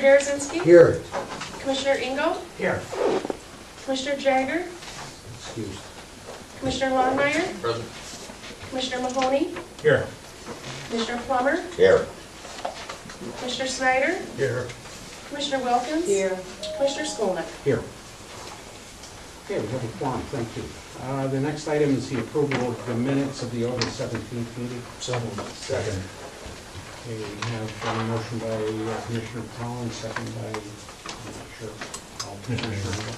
Harazinski? Here. Commissioner Engel? Here. Commissioner Jagger? Excused. Commissioner Longmire? Present. Commissioner Mahoney? Here. Commissioner Plummer? Here. Commissioner Snyder? Here. Commissioner Wilkins? Here. Commissioner Skolnick? Here. Okay, we have a quorum, thank you. The next item is the approval of the minutes of the August 17th meeting. So moved. Second. Okay, we have a motion by Commissioner Collins, second by, I'm not sure, Commissioner.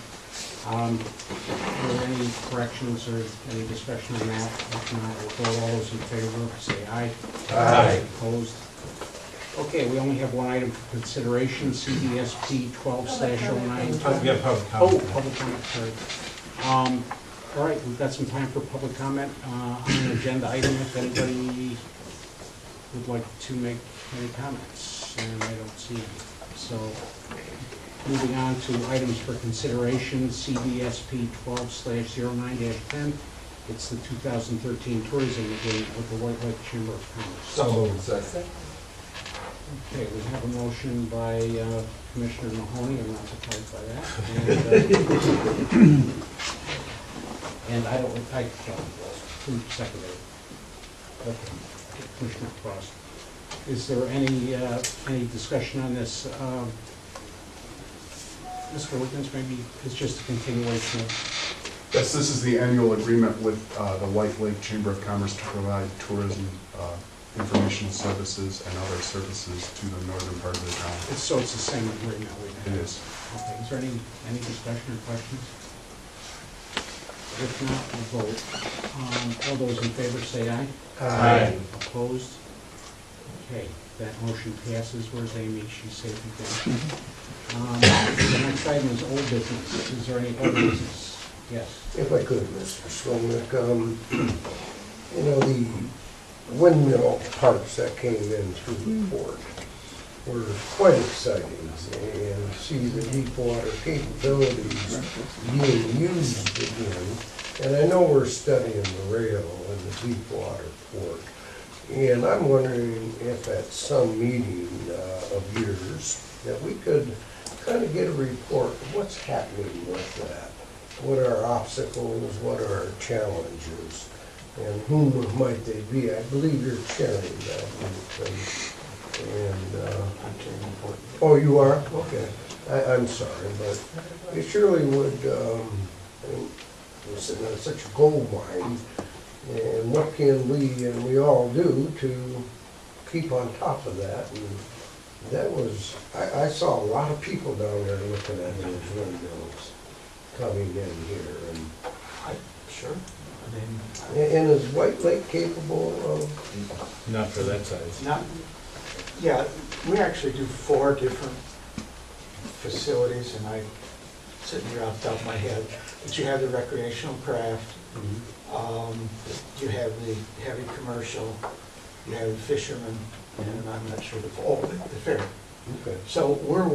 Are there any corrections or any discussion on that? If not, we'll go all those in favor, say aye. Aye. Opposed? Okay, we only have one item for consideration, CDSP 12/09. We have public Oh, comment. public comment, sorry. All right, we've got some time for public comment on an agenda item, if anybody would like to make any comments, and I don't see any. So, moving on to items for consideration, CDSP 12/09-10. It's the 2013 tourism agreement with the White Lake Chamber of Commerce. So moved. Second. Okay, we have a motion by Commissioner Mahoney, I'm not surprised by that. And I don't, who seconded it? Okay, Commissioner Frost. Is there any discussion on this? Mr. Wiggins, maybe it's just a continuation of, Yes, this is the annual agreement with the White Lake Chamber of Commerce to provide tourism information services and other services to the northern part of the town. so it's the same agreement we have? It is. Okay, is there any discussion or questions? If not, we'll vote. All those in favor say aye. Aye. Opposed? Okay, that motion passes. Where's Amy? She's safe again. The next item is old business. Is there any old business? Yes. If I could, Mr. Skolnick, you know, the windmill parks that came in through the port were quite exciting, and see the deep water capabilities being used again. And I know we're studying the rail in the deep water port, and I'm wondering if at some meeting of yours that we could kind of get a report of what's happening with that. What are obstacles, what are our challenges, and whom might they be? I believe you're chairing that group, and oh, you are? Okay. I'm sorry, but it surely would, it's such a gold mine, and what can we, and we all do to keep on top of that? And that was, I saw a lot of people down there looking at those windmills coming in here, and Sure. and is White Lake capable of? Not for that size. Not, yeah, we actually do 4 different facilities, and I'm sitting here off the top of my head. But you have the recreational craft, you have the heavy commercial, you have the fishermen, and I'm not sure the fair. Okay. So we're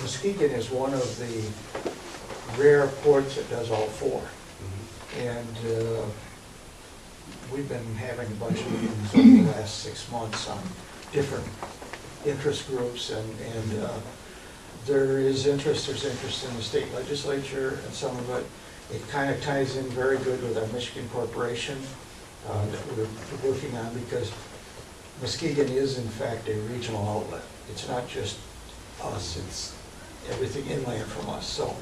Muskegon is one of the rare ports that does all 4. And we've been having a bunch of meetings over the last 6 months on different interest groups, and there's interest in the state legislature, and some of it kind of ties in very good with our Michigan Corporation that we're working on, because Muskegon is in fact a regional outlet. It's not just us, it's everything inland from us, so,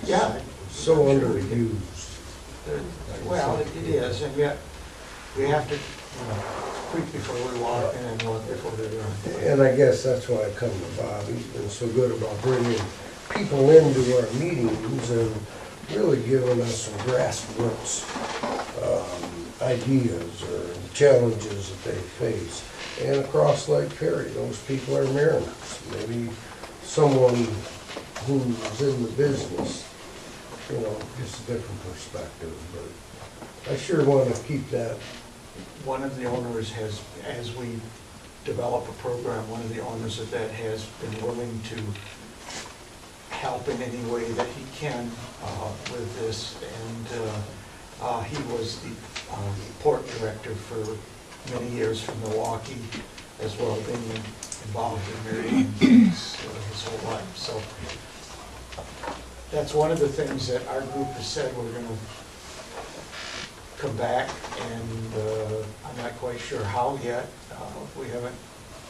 yeah. So underused. Well, it is, and yet we have to creep before we walk and walk before we run. And I guess that's why I come to Bob. He's been so good about bringing people into our meetings and really giving us some grassroots ideas or challenges that they face. And across Lake Perry, those people are mariners. Maybe someone who's in the business, you know, just a different perspective. But I sure want to keep that. One of the owners has, as we develop a program, one of the owners of that has been willing to help in any way that he can with this. And he was the port director for many years from Milwaukee, as well as being involved in various that's one of the things that our group has said we're gonna come back, and I'm not quite sure how yet. We haven't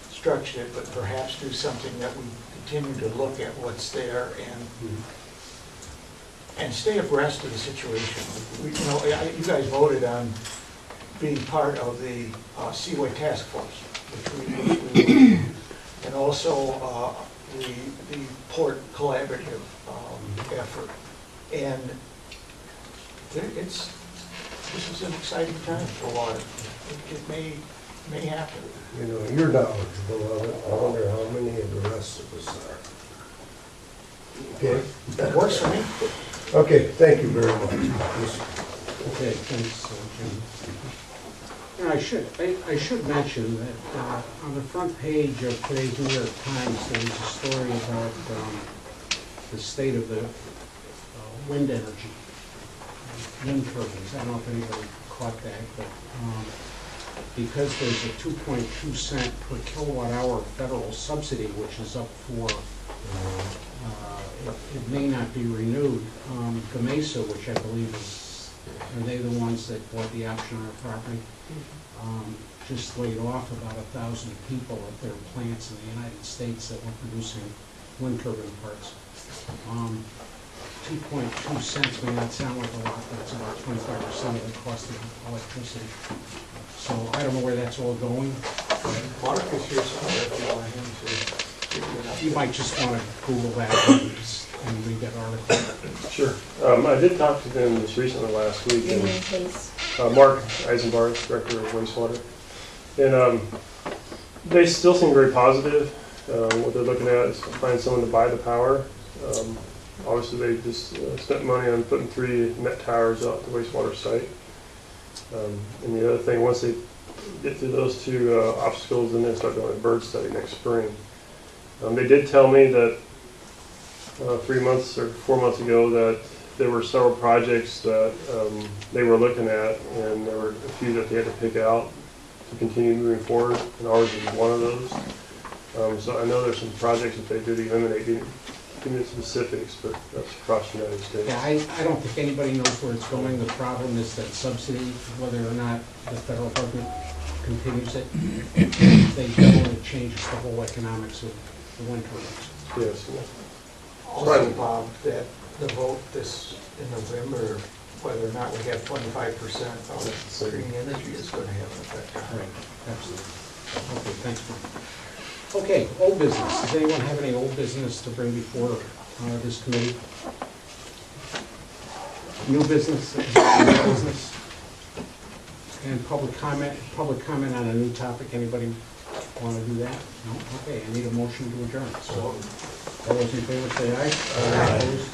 structured it, but perhaps do something that we continue to look at what's there and stay abreast of the situation. We, you know, you guys voted on being part of the Seaway Task Force, which we and also the Port Collaborative effort. And this is an exciting time for water. It may happen. You know, you're knowledgeable of it. I wonder how many of the rest of us are. Okay? That works for me. Okay, thank you very much. Okay, thanks, Jim. And I should mention that on the front page of today's New York Times, there was a story about the state of the wind energy, wind turbines. I don't know if anybody caught that, but because there's a 2.2 cent per kilowatt hour federal subsidy, which is up for, it may not be renewed. Gamesa, which I believe are they the ones that bought the option on our property? Just laid off about 1,000 people at their plants in the United States that were producing wind turbine parts. 2.2 cents may not sound like a lot, but it's about 25% of the cost of electricity. So I don't know where that's all going. Mark is here somewhere if you want him to give you an update. You might just want to Google that and read that article. Sure. I did talk to them just recently last week. Your And, name, please. Mark Eisenbart, Director of Wastewater. And they still seem very positive. What they're looking at is to find someone to buy the power. Obviously, they just spent money on putting 3 Met towers out at the wastewater site. And the other thing, once they get through those 2 obstacles, then they start doing a bird study next spring. They did tell me that 3 months or 4 months ago that there were several projects that they were looking at, and there were a few that they had to pick out to continue moving forward, and ours is one of those. So I know there's some projects that they did eliminate. Didn't give me the specifics, but that's across the United States. Yeah, I don't think anybody knows where it's going. The problem is that subsidy, whether or not the federal government continues it, if they don't, it changes the whole economics of the wind turbines. Yes. Also, Bob, that the vote this in November, whether or not we have 25% of green energy is going to have an effect on it. Right, absolutely. Okay, thanks, Mike. Okay, old business. Does anyone have any old business to bring before this committee? New business? New business? And public comment on a new topic. Anybody want to do that? No? Okay, I need a motion to adjourn. So, all those in favor say aye. Aye. Opposed?